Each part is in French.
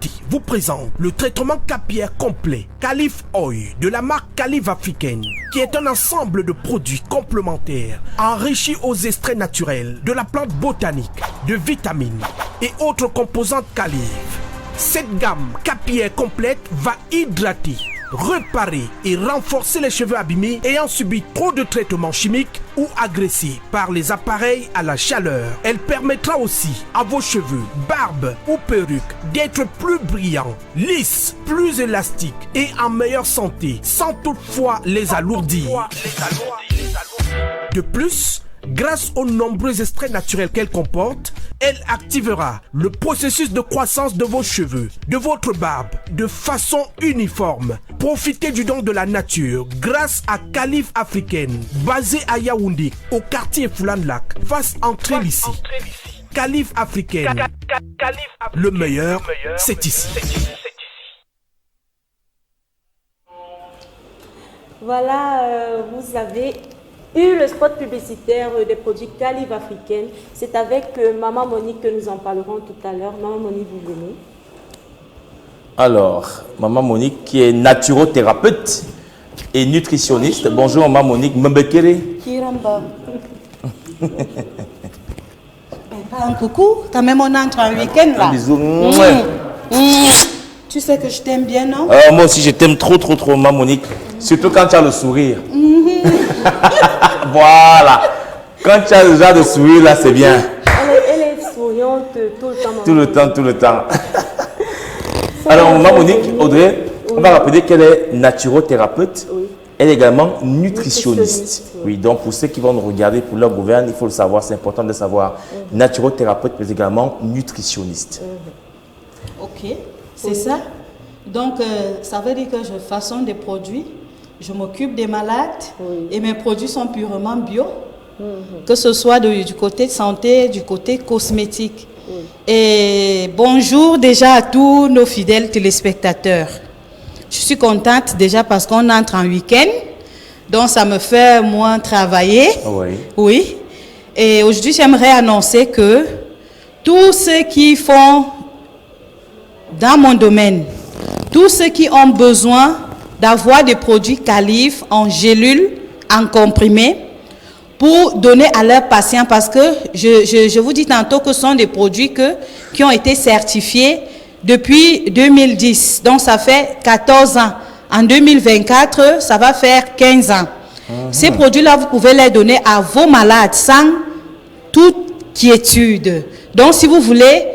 Hidrati vous présente le traitement capillaire complet Calif Oil de la marque Calif Africaine, qui est un ensemble de produits complémentaires enrichis aux extraits naturels de la plante botanique, de vitamines et autres composantes Calif. Cette gamme capillaire complète va hydrater, réparer et renforcer les cheveux abîmés ayant subi trop de traitements chimiques ou agressés par les appareils à la chaleur. Elle permettra aussi à vos cheveux, barbes ou perruques d'être plus brillants, lisses, plus élastiques et en meilleure santé, sans toutefois les alourdir. De plus, grâce aux nombreux extraits naturels qu'elle comporte, elle activera le processus de croissance de vos cheveux, de votre barbe, de façon uniforme. Profitez du don de la nature grâce à Calif Africaine, basée à Yaoundé, au quartier Foulan-Lac, face entrée ici. Calif Africaine, le meilleur, c'est ici. Voilà, vous avez eu le spot publicitaire des produits Calif Africaine. C'est avec Maman Monique que nous en parlerons tout à l'heure. Maman Monique, vous venez. Alors, Maman Monique qui est naturothérapeute et nutritionniste. Bonjour Maman Monique. Mbekere. Kiramba. Pas un coucou. Quand même on entre en week-end là. Un bisou. Tu sais que je t'aime bien, non? Moi aussi je t'aime trop Maman Monique. Surtout quand tu as le sourire. Voilà. Quand tu as le genre de sourire là, c'est bien. Elle est souriante tout le temps. Tout le temps. Alors, Maman Monique, Audrey, on va rappeler qu'elle est naturothérapeute. Oui. Elle est également nutritionniste. Oui, donc pour ceux qui vont nous regarder pour leur gouverne, il faut le savoir, c'est important de le savoir. Naturothérapeute, mais également nutritionniste. Ok, c'est ça. Donc, ça veut dire que je façonne des produits, je m'occupe des malades et mes produits sont purement bio, que ce soit du côté de santé, du côté cosmétique. Et bonjour déjà à tous nos fidèles téléspectateurs. Je suis contente déjà parce qu'on entre en week-end, donc ça me fait moins travailler. Oui. Et aujourd'hui, j'aimerais annoncer que tous ceux qui font dans mon domaine, tous ceux qui ont besoin d'avoir des produits Calif en gélules, en comprimés, pour donner à leurs patients, parce que je vous dis tantôt que ce sont des produits qui ont été certifiés depuis 2010. Donc, ça fait 14 ans. En 2024, ça va faire 15 ans. Ces produits-là, vous pouvez les donner à vos malades sans toute quiétude. Donc, si vous voulez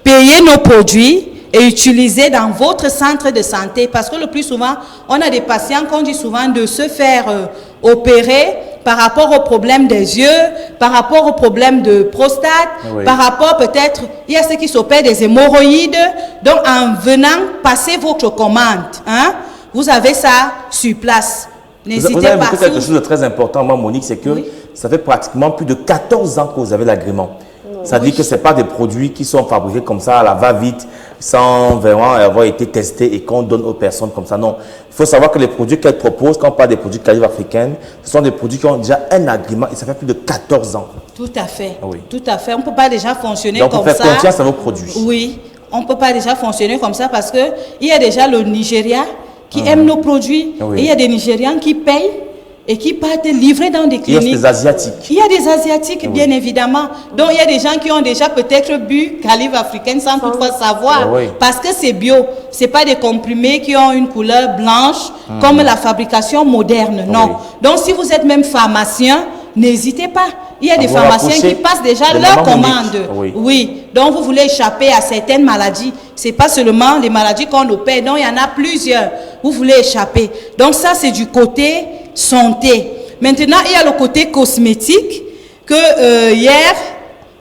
payer nos produits et utiliser dans votre centre de santé, parce que le plus souvent, on a des patients qu'on dit souvent de se faire opérer par rapport aux problèmes des yeux, par rapport aux problèmes de prostate, par rapport peut-être, il y a ceux qui s'opèrent des hémorroïdes. Donc, en venant passer votre commande, vous avez ça sur place. N'hésitez pas. Vous avez quelque chose de très important, Maman Monique, c'est que ça fait pratiquement plus de 14 ans que vous avez l'agrément. Ça dit que ce n'est pas des produits qui sont fabriqués comme ça à la va-vite, sans vraiment avoir été testés et qu'on donne aux personnes comme ça. Non. Il faut savoir que les produits qu'elle propose, quand on parle des produits Calif Africaine, ce sont des produits qui ont déjà un agrément et ça fait plus de 14 ans. Tout à fait. Tout à fait. On ne peut pas déjà fonctionner donc, comme ça. Donc, on fait confiance à vos produits. Oui. On ne peut pas déjà fonctionner comme ça parce qu'il y a déjà le Nigeria qui aime nos produits. Et il y a des Nigérians qui payent et qui partent livrer dans des cliniques. Il y a des Asiatiques. Il y a des Asiatiques, bien évidemment. Donc, il y a des gens qui ont déjà peut-être bu Calif Africaine sans toutefois savoir. Parce que c'est bio. Ce n'est pas des comprimés qui ont une couleur blanche comme la fabrication moderne. Non. Donc, si vous êtes même pharmacien, n'hésitez pas. Il y a des pharmaciens qui passent déjà leur commande. Oui. Donc, vous voulez échapper à certaines maladies. Ce n'est pas seulement les maladies qu'on opère. Donc, il y en a plusieurs. Vous voulez échapper. Donc, ça, c'est du côté santé. Maintenant, il y a le côté cosmétique que hier,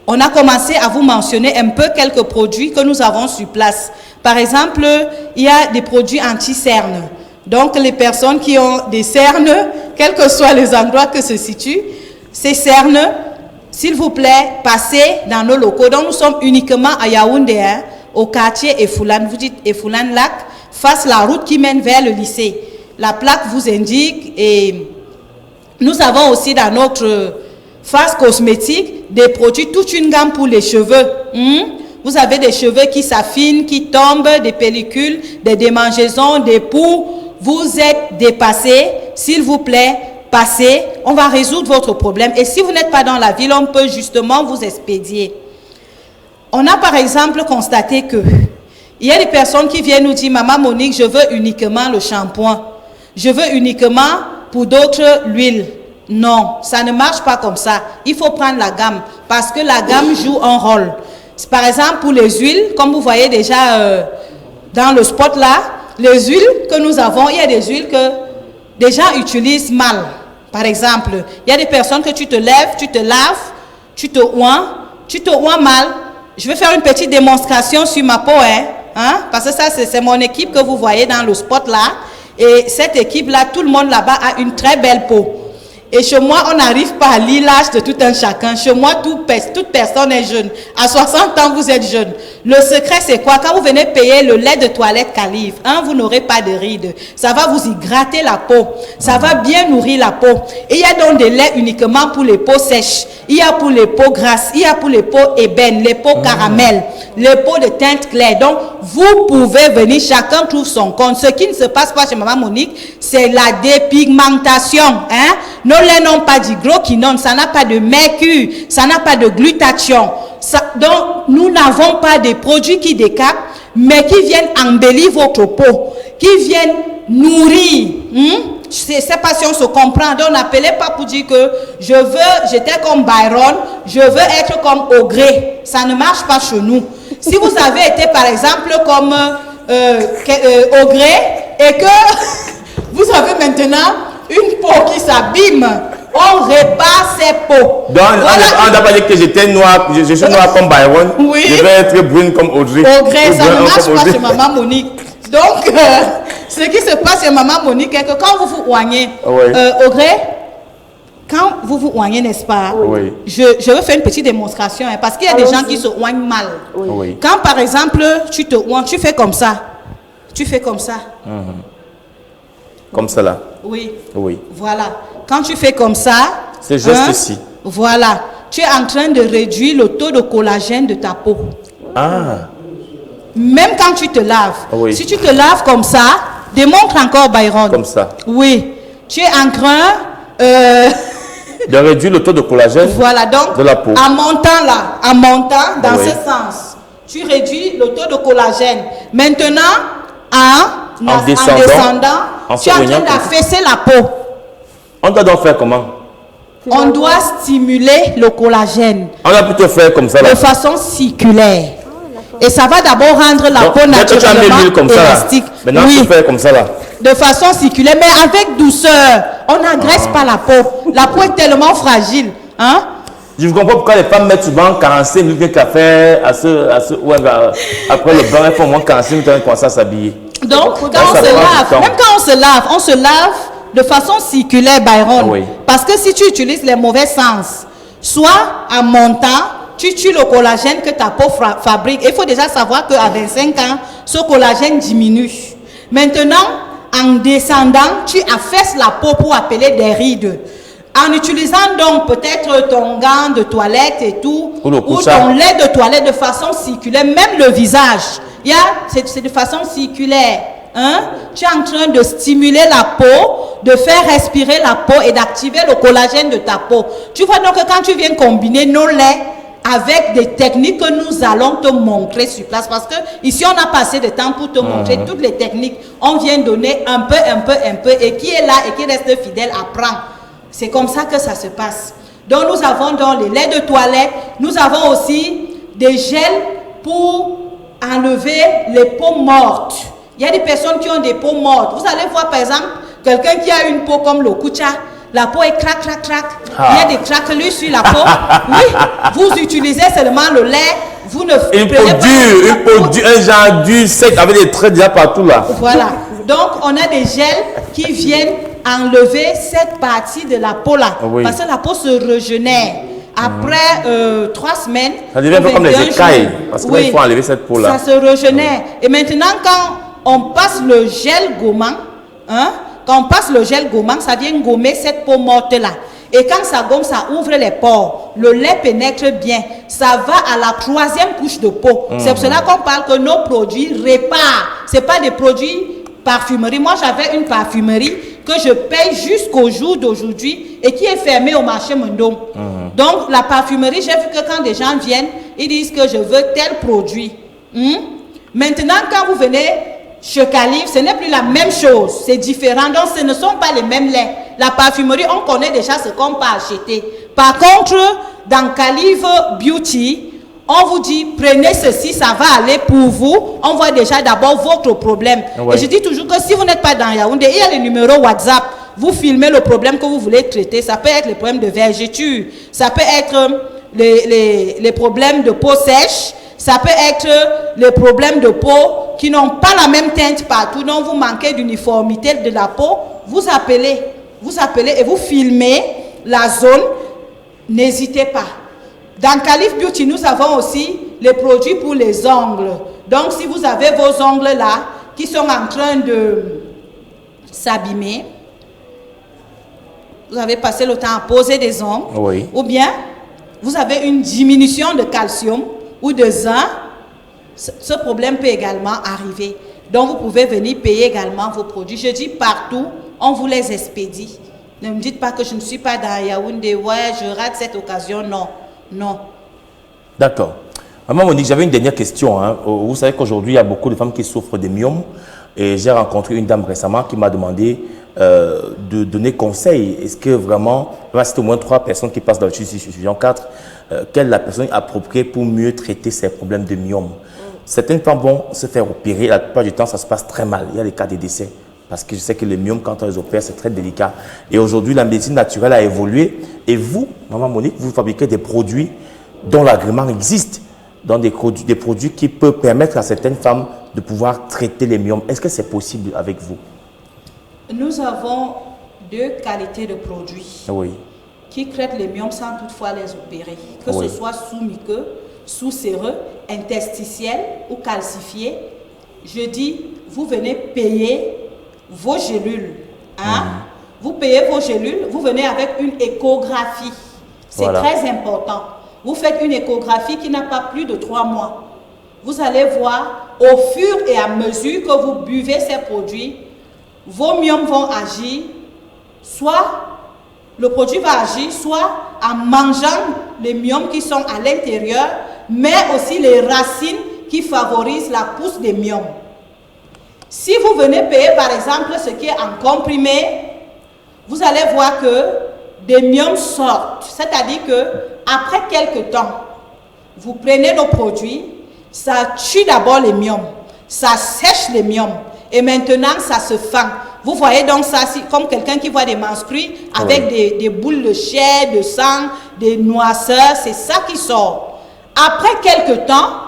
on a commencé à vous mentionner un peu quelques produits que nous avons sur place. Par exemple, il y a des produits anti-cernes. Donc, les personnes qui ont des cernes, quels que soient les endroits que se situent, ces cernes, s'il vous plaît, passez dans nos locaux. Donc, nous sommes uniquement à Yaoundé, au quartier Efoulan. Vous dites Efoulan-Lac, face la route qui mène vers le lycée. La plaque vous indique et nous avons aussi dans notre face cosmétique des produits, toute une gamme pour les cheveux. vous avez des cheveux qui s'affinent, qui tombent, des pellicules, des démangeaisons, des poux, vous êtes dépassé, s'il vous plaît, passez, on va résoudre votre problème. Et si vous n'êtes pas dans la ville, on peut justement vous expédier. On a par exemple constaté que il y a des personnes qui viennent nous dire, Maman Monique, je veux uniquement le shampoing. Je veux uniquement pour d'autres l'huile. Non, ça ne marche pas comme ça. Il faut prendre la gamme parce que la gamme joue un rôle. Par exemple, pour les huiles, comme vous voyez déjà dans le spot là, les huiles que nous avons, il y a des huiles que des gens utilisent mal. Par exemple, il y a des personnes que tu te lèves, tu te laves, tu te oins mal. Je vais faire une petite démonstration sur ma peau, parce que ça, c'est mon équipe que vous voyez dans le spot là. Et cette équipe-là, tout le monde là-bas a une très belle peau. Et chez moi, on n'arrive pas à lire l'âge de tout un chacun. Chez moi, toute personne est jeune. À 60 ans, vous êtes jeune. Le secret, c'est quoi? Quand vous venez payer le lait de toilette Calive, vous n'aurez pas de rides. Ça va vous y gratter la peau. Ça va bien nourrir la peau. Et il y a donc des laits uniquement pour les peaux sèches. Il y a pour les peaux grasses. Il y a pour les peaux ébènes, les peaux caramel, les peaux de teinte claire. Donc, vous pouvez venir, chacun trouve son compte. Ce qui ne se passe pas chez Maman Monique, c'est la dépigmentation. Nos laits n'ont pas d'hydroquinone, ça n'a pas de mercure, ça n'a pas de glutathion. Donc, nous n'avons pas des produits qui décapent, mais qui viennent embellir votre peau, qui viennent nourrir. Je ne sais pas si on se comprend. Donc, n'appelez pas pour dire que j'étais comme Byron, je veux être comme Ogré. Ça ne marche pas chez nous. Si vous avez été, par exemple, comme Ogré et que vous avez maintenant une peau qui s'abîme, on répare ses peaux. Donc, on n'a pas dit que j'étais noir, je suis noir comme Byron. Oui. Je vais être brune comme Audrey. Ogré, ça ne marche pas chez Maman Monique. Donc, ce qui se passe chez Maman Monique est que quand vous vous oignez, Ogré, quand vous vous oignez, n'est-ce pas? Oui. Je veux faire une petite démonstration, parce qu'il y a des gens qui se oignent mal. Oui. Quand, par exemple, tu te oignes, tu fais comme ça. Tu fais comme ça. Comme ça là. Oui. Oui. Voilà. Quand tu fais comme ça, c'est juste ici. Voilà. Tu es en train de réduire le taux de collagène de ta peau. Même quand tu te laves. Si tu te laves comme ça, démontre encore Byron. Comme ça. Oui. Tu es en train de réduire le taux de collagène donc, de la peau. En montant dans ce sens, tu réduis le taux de collagène. Maintenant, en descendant, tu es en train d'affaisser la peau. On doit donc faire comment? On doit stimuler le collagène. On va plutôt faire comme ça là. De façon circulaire. Et ça va d'abord rendre la peau naturellement élastique. Maintenant, tu fais comme ça là. De façon circulaire, mais avec douceur. On n'agresse pas la peau. La peau est tellement fragile. Je ne comprends pas pourquoi les femmes mettent souvent 45 minutes de café après le bain, elles font au moins 45 minutes pour commencer à s'habiller. Donc, quand on se lave, même quand on se lave de façon circulaire, Byron. Parce que si tu utilises les mauvais sens, soit en montant, tu tues le collagène que ta peau fabrique. Il faut déjà savoir qu'à 25 ans, ce collagène diminue. Maintenant, en descendant, tu affaisses la peau pour appeler des rides. En utilisant donc peut-être ton gant de toilette et tout, ou ton lait de toilette de façon circulaire, même le visage, c'est de façon circulaire. Tu es en train de stimuler la peau, de faire respirer la peau et d'activer le collagène de ta peau. Tu vois donc que quand tu viens combiner nos laits avec des techniques que nous allons te montrer sur place, parce que ici on a passé du temps pour te montrer toutes les techniques. On vient donner un peu, et qui est là et qui reste fidèle apprend. C'est comme ça que ça se passe. Donc nous avons donc les laits de toilette, nous avons aussi des gels pour enlever les peaux mortes. Il y a des personnes qui ont des peaux mortes. Vous allez voir par exemple quelqu'un qui a une peau comme le Koucha, la peau est crac. Il y a des craquelures sur la peau. Oui, vous utilisez seulement le lait, vous ne une peau dure, un genre dur, sec, avec des traits déjà partout là. Voilà. Donc on a des gels qui viennent enlever cette partie de la peau là. Parce que la peau se régénère. Après 3 semaines, ça devient un peu comme les écailles. Parce qu'il faut enlever cette peau là. Ça se régénère. Et maintenant quand on passe le gel gommant, quand on passe le gel gommant, ça vient gommer cette peau morte là. Et quand ça gomme, ça ouvre les pores. Le lait pénètre bien. Ça va à la 3e couche de peau. C'est pour cela qu'on parle que nos produits réparent. Ce n'est pas des produits parfumerie. Moi, j'avais une parfumerie que je paye jusqu'au jour d'aujourd'hui et qui est fermée au marché Mendom. Donc, la parfumerie, j'ai vu que quand des gens viennent, ils disent que je veux tel produit. Maintenant, quand vous venez chez Calif, ce n'est plus la même chose. C'est différent. Donc, ce ne sont pas les mêmes laits. La parfumerie, on connaît déjà ce qu'on peut acheter. Par contre, dans Calif Beauty, on vous dit, prenez ceci, ça va aller pour vous. On voit déjà d'abord votre problème. Ouais. Et je dis toujours que si vous n'êtes pas dans Yaoundé, il y a le numéro WhatsApp. Vous filmez le problème que vous voulez traiter. Ça peut être les problèmes de vergeture. Ça peut être les problèmes de peau sèche. Ça peut être les problèmes de peau qui n'ont pas la même teinte partout. Donc, vous manquez d'uniformité de la peau. Vous appelez et vous filmez la zone. N'hésitez pas. Dans Calif Beauty, nous avons aussi les produits pour les ongles. Donc, si vous avez vos ongles là, qui sont en train de s'abîmer, vous avez passé le temps à poser des ongles, oui. Ou bien vous avez une diminution de calcium ou de zinc, ce problème peut également arriver. Donc, vous pouvez venir payer également vos produits. Je dis partout, on vous les expédie. Ne me dites pas que je ne suis pas dans Yaoundé, ouais, je rate cette occasion, non. Non. D'accord. Maman Monique, j'avais une dernière question. Hein. Vous savez qu'aujourd'hui, il y a beaucoup de femmes qui souffrent de myomes. Et j'ai rencontré une dame récemment qui m'a demandé de donner conseil. Est-ce que vraiment, c'est au moins 3 personnes qui passent dans le sujet 4, quelle est la personne appropriée pour mieux traiter ces problèmes de myomes? Certaines femmes vont se faire opérer. La plupart du temps, ça se passe très mal. Il y a des cas de décès. Parce que je sais que les myomes, quand on les opère, c'est très délicat. Et aujourd'hui, la médecine naturelle a évolué. Et vous, Maman Monique, vous fabriquez des produits dont l'agrément existe. Dans des produits qui peuvent permettre à certaines femmes de pouvoir traiter les myomes. Est-ce que c'est possible avec vous? Nous avons 2 qualités de produits qui traitent les myomes sans toutefois les opérer. Que ce soit sous muqueux, sous séreux, interstitiel ou calcifié. Je dis, vous venez payer vos gélules, vous payez vos gélules, vous venez avec une échographie. C'est très important. Vous faites une échographie qui n'a pas plus de 3 mois. Vous allez voir, au fur et à mesure que vous buvez ces produits, vos myomes vont agir, soit le produit va agir, soit en mangeant les myomes qui sont à l'intérieur, mais aussi les racines qui favorisent la pousse des myomes. Si vous venez payer par exemple ce qui est en comprimé, vous allez voir que des myomes sortent. C'est-à-dire que après quelques temps, vous prenez nos produits, ça tue d'abord les myomes, ça sèche les myomes et maintenant ça se fend. Vous voyez donc ça comme quelqu'un qui voit des menstrues avec des boules de chair, de sang, des noirceurs, c'est ça qui sort. Après quelques temps,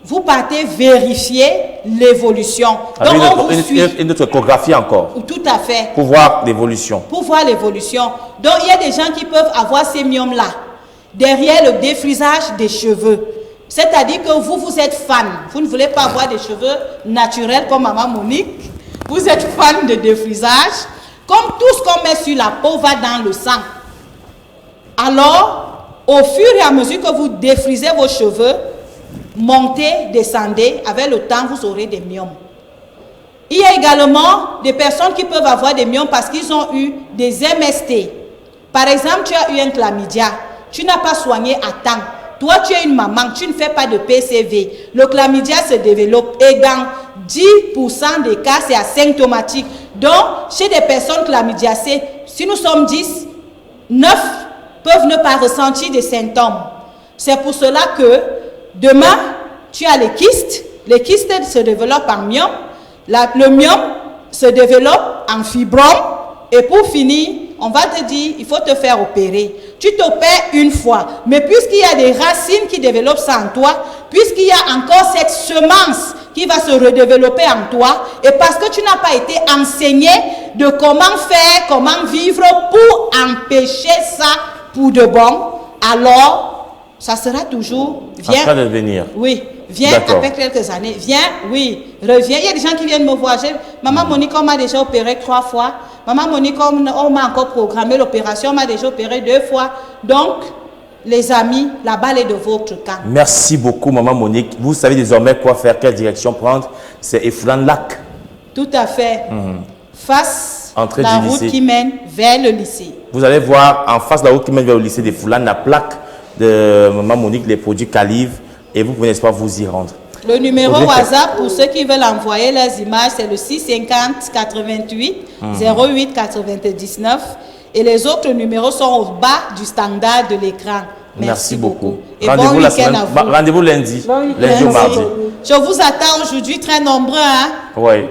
vous partez vérifier l'évolution. Donc, on vous suit. Une autre échographie encore. Tout à fait. Pour voir l'évolution. Pour voir l'évolution. Donc, il y a des gens qui peuvent avoir ces myomes-là derrière le défrisage des cheveux. C'est-à-dire que vous êtes fan. Vous ne voulez pas avoir des cheveux naturels comme Maman Monique. Vous êtes fan de défrisage. Comme tout ce qu'on met sur la peau va dans le sang. Alors, au fur et à mesure que vous défrisez vos cheveux, montez, descendez, avec le temps, vous aurez des myomes. Il y a également des personnes qui peuvent avoir des myomes parce qu'ils ont eu des MST. Par exemple, tu as eu un chlamydia, tu n'as pas soigné à temps. Toi, tu es une maman, tu ne fais pas de PCV. Le chlamydia se développe et dans 10% des cas, c'est asymptomatique. Donc, chez des personnes chlamydiacées, si nous sommes 10, 9 peuvent ne pas ressentir des symptômes. C'est pour cela que demain, tu as les kystes se développent en myome, le myome se développe en fibrome et pour finir, on va te dire, il faut te faire opérer. Tu t'opères une fois, mais puisqu'il y a des racines qui développent ça en toi, puisqu'il y a encore cette semence qui va se redévelopper en toi, et parce que tu n'as pas été enseigné de comment faire, comment vivre pour empêcher ça pour de bon, alors ça sera toujours, en train de venir. Oui, Viens après quelques années. Viens, oui, reviens. Il y a des gens qui viennent me voir. Maman Monique, on m'a déjà opéré 3 fois. Maman Monique, on m'a encore programmé l'opération. On m'a déjà opéré 2 fois. Donc, les amis, la balle est de votre camp. Merci beaucoup, Maman Monique. Vous savez désormais quoi faire, quelle direction prendre. C'est Efoulan Lac. Tout à fait. Face Entrée la du route lycée. qui mène vers le lycée. Vous allez voir en face de la route qui mène vers le lycée d'Efoulan, la plaque de Maman Monique, les produits Calive. Et vous pouvez, n'est-ce pas, vous y rendre. Le numéro WhatsApp pour ceux qui veulent envoyer les images, c'est le 650 88 08 99. Et les autres numéros sont au bas du standard de l'écran. Merci beaucoup. Et Rendez-vous bon la week-end semaine. à vous. Rendez-vous lundi. Bon week-end. Lundi ou mardi. Je vous attends aujourd'hui très nombreux. Hein? Oui.